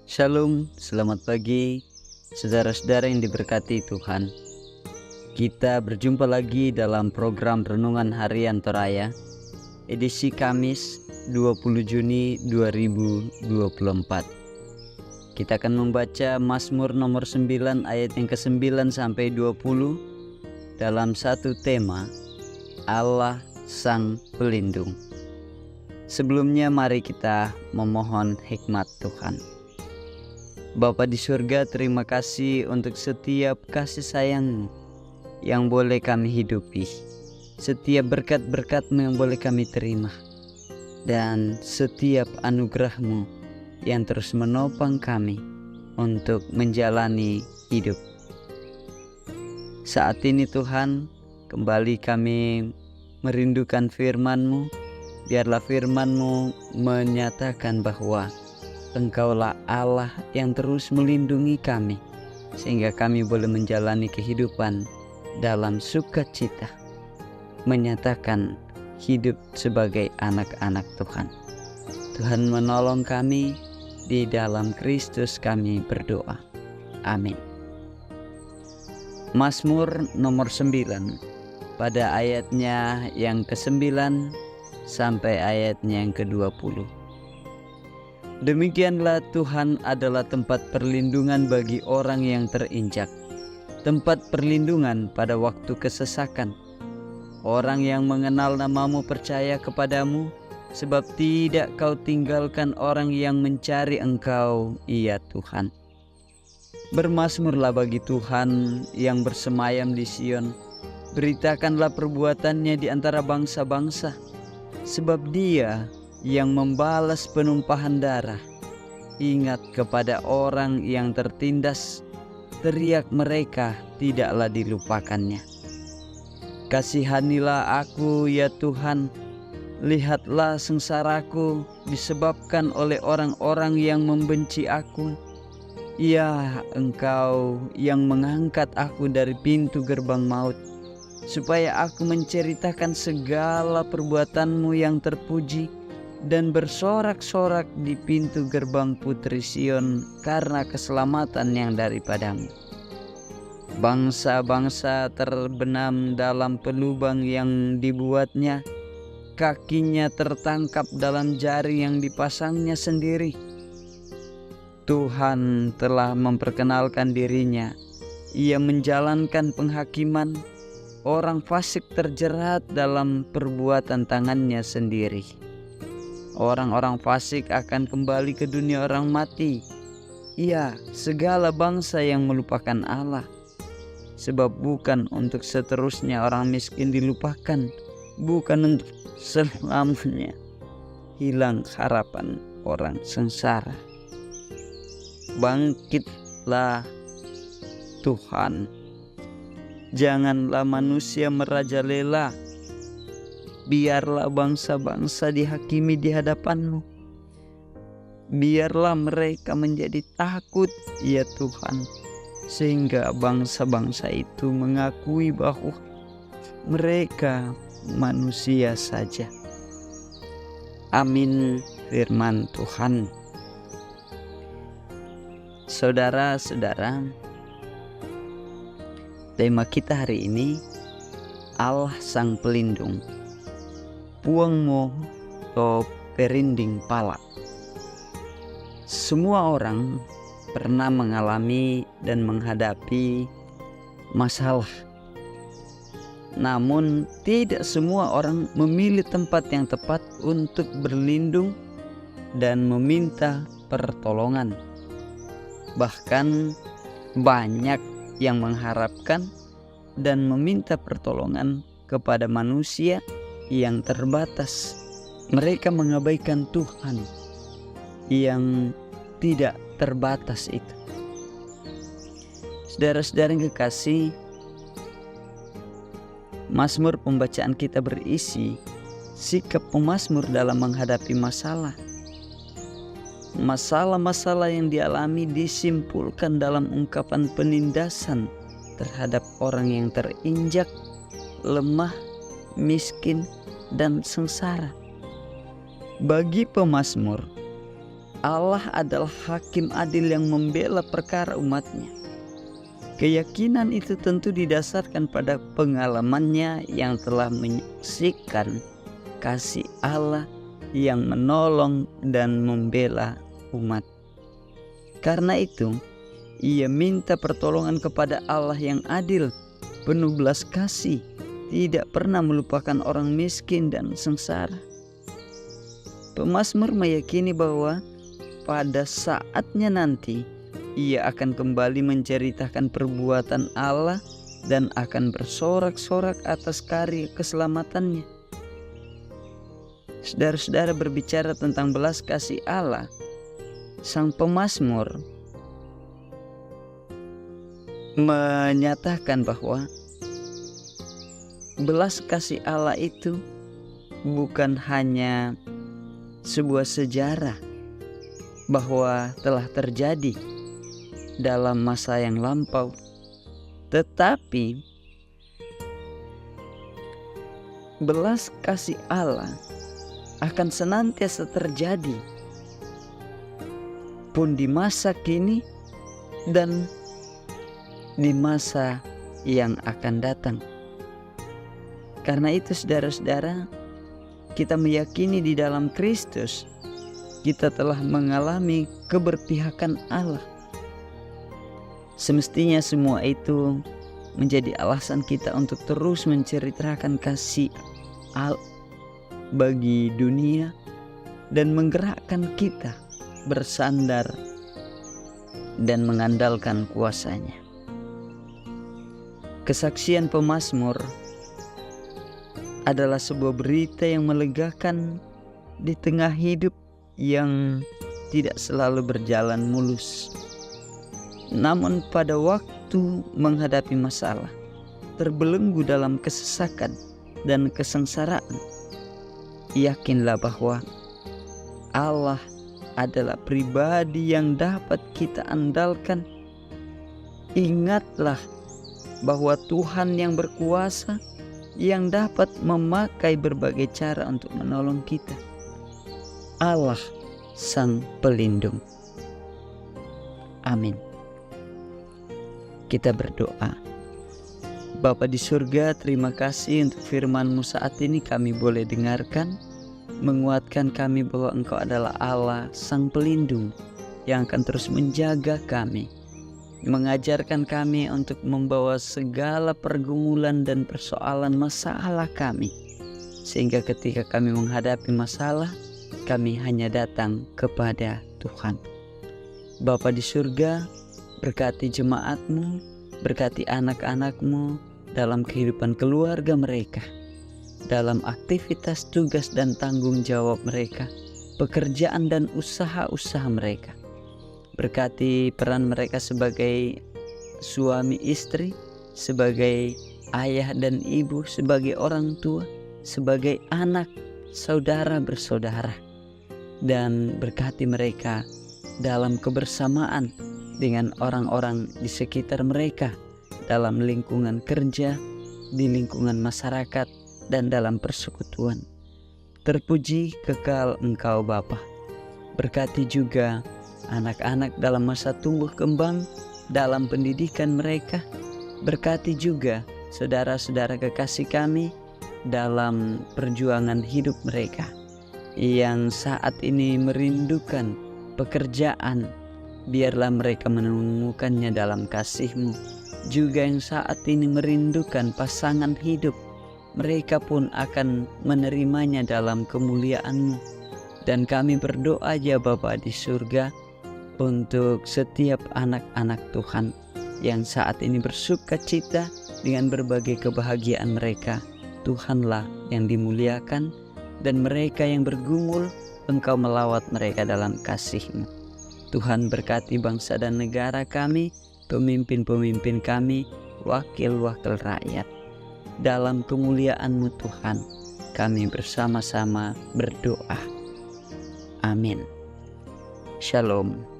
Shalom, selamat pagi, saudara-saudara yang diberkati Tuhan. Kita berjumpa lagi dalam program Renungan Harian Toraya, edisi Kamis 20 Juni 2024. Kita akan membaca Mazmur nomor 9 ayat yang ke-9 sampai 20 dalam satu tema, Allah Sang Pelindung. Sebelumnya mari kita memohon hikmat Tuhan. Bapa di surga, terima kasih untuk setiap kasih sayang-Mu yang boleh kami hidupi, setiap berkat-berkat-Mu yang boleh kami terima, dan setiap anugerah-Mu yang terus menopang kami untuk menjalani hidup. Saat ini Tuhan, kembali kami merindukan firman-Mu. Biarlah firman-Mu menyatakan bahwa Engkaulah Allah yang terus melindungi kami, sehingga kami boleh menjalani kehidupan dalam sukacita, menyatakan hidup sebagai anak-anak Tuhan. Tuhan menolong kami, di dalam Kristus kami berdoa. Amin. Mazmur nomor 9 pada ayatnya yang ke-9 sampai ayatnya yang ke-20. Demikianlah Tuhan adalah tempat perlindungan bagi orang yang terinjak, tempat perlindungan pada waktu kesesakan. Orang yang mengenal nama-Mu percaya kepadamu, sebab tidak Kau tinggalkan orang yang mencari Engkau, ya Tuhan. Bermazmurlah bagi Tuhan yang bersemayam di Sion. Beritakanlah perbuatannya di antara bangsa-bangsa, sebab Dia yang membalas penumpahan darah. Ingat kepada orang yang tertindas, teriak mereka tidaklah dilupakannya. Kasihanilah aku ya Tuhan, lihatlah sengsaraku disebabkan oleh orang-orang yang membenci aku. Ya Engkau yang mengangkat aku dari pintu gerbang maut, supaya aku menceritakan segala perbuatan-Mu yang terpuji, dan bersorak-sorak di pintu gerbang Putri Sion karena keselamatan yang daripada-Mu. Bangsa-bangsa terbenam dalam pelubang yang dibuatnya, kakinya tertangkap dalam jaring yang dipasangnya sendiri. Tuhan telah memperkenalkan dirinya, Ia menjalankan penghakiman, orang fasik terjerat dalam perbuatan tangannya sendiri. Orang-orang fasik akan kembali ke dunia orang mati. Ya, segala bangsa yang melupakan Allah. Sebab bukan untuk seterusnya orang miskin dilupakan, bukan untuk selamanya hilang harapan orang sengsara. Bangkitlah Tuhan, janganlah manusia merajalela. Biarlah bangsa-bangsa dihakimi di hadapan-Mu. Biarlah mereka menjadi takut, ya Tuhan, sehingga bangsa-bangsa itu mengakui bahwa mereka manusia saja. Amin. Firman Tuhan. Saudara-saudara, tema kita hari ini, Allah Sang Pelindung. Puangmu to perinding pala. Semua orang pernah mengalami dan menghadapi masalah. Namun tidak semua orang memilih tempat yang tepat untuk berlindung dan meminta pertolongan. Bahkan banyak yang mengharapkan dan meminta pertolongan kepada manusia yang terbatas. Mereka mengabaikan Tuhan yang tidak terbatas itu. Saudara-saudara yang kekasih, Mazmur pembacaan kita berisi sikap pemazmur dalam menghadapi masalah. Masalah-masalah yang dialami disimpulkan dalam ungkapan penindasan terhadap orang yang terinjak, lemah, miskin, dan sengsara. Bagi pemazmur, Allah adalah hakim adil yang membela perkara umatnya. Keyakinan itu tentu didasarkan pada pengalamannya yang telah menyaksikan kasih Allah yang menolong dan membela umat. Karena itu, ia minta pertolongan kepada Allah yang adil, penuh belas kasih, tidak pernah melupakan orang miskin dan sengsara. Pemazmur meyakini bahwa pada saatnya nanti ia akan kembali menceritakan perbuatan Allah dan akan bersorak-sorak atas karya keselamatannya. Saudara-saudara, berbicara tentang belas kasih Allah, sang pemazmur menyatakan bahwa belas kasih Allah itu bukan hanya sebuah sejarah bahwa telah terjadi dalam masa yang lampau, tetapi belas kasih Allah akan senantiasa terjadi pun di masa kini dan di masa yang akan datang. Karena itu saudara-saudara, kita meyakini di dalam Kristus kita telah mengalami keberpihakan Allah. Semestinya semua itu menjadi alasan kita untuk terus menceritakan kasih Allah bagi dunia dan menggerakkan kita bersandar dan mengandalkan kuasanya. Kesaksian pemazmur adalah sebuah berita yang melegakan di tengah hidup yang tidak selalu berjalan mulus. Namun pada waktu menghadapi masalah, terbelenggu dalam kesesakan dan kesengsaraan, yakinlah bahwa Allah adalah pribadi yang dapat kita andalkan. Ingatlah bahwa Tuhan yang berkuasa, yang dapat memakai berbagai cara untuk menolong kita. Allah Sang Pelindung. Amin. Kita berdoa. Bapa di surga, terima kasih untuk firman-Mu saat ini kami boleh dengarkan, menguatkan kami bahwa Engkau adalah Allah Sang Pelindung yang akan terus menjaga kami, mengajarkan kami untuk membawa segala pergumulan dan persoalan masalah kami, sehingga ketika kami menghadapi masalah, kami hanya datang kepada Tuhan. Bapa di surga, berkati jemaat-Mu, berkati anak-anak-Mu dalam kehidupan keluarga mereka, dalam aktivitas tugas dan tanggung jawab mereka, pekerjaan dan usaha-usaha mereka. Berkati peran mereka sebagai suami istri, sebagai ayah dan ibu, sebagai orang tua, sebagai anak, saudara bersaudara. Dan berkati mereka dalam kebersamaan dengan orang-orang di sekitar mereka, dalam lingkungan kerja, di lingkungan masyarakat, dan dalam persekutuan. Terpuji kekal Engkau Bapa. Berkati juga anak-anak dalam masa tumbuh kembang, dalam pendidikan mereka. Berkati juga saudara-saudara kekasih kami dalam perjuangan hidup mereka, yang saat ini merindukan pekerjaan. Biarlah mereka menemukannya dalam kasih-Mu. Juga yang saat ini merindukan pasangan hidup, mereka pun akan menerimanya dalam kemuliaan-Mu. Dan kami berdoa ya Bapa di surga, untuk setiap anak-anak Tuhan yang saat ini bersuka cita dengan berbagai kebahagiaan mereka. Tuhanlah yang dimuliakan, dan mereka yang bergumul, Engkau melawat mereka dalam kasih-Mu. Tuhan berkati bangsa dan negara kami, pemimpin-pemimpin kami, wakil-wakil rakyat. Dalam kemuliaan-Mu Tuhan, kami bersama-sama berdoa. Amin. Shalom.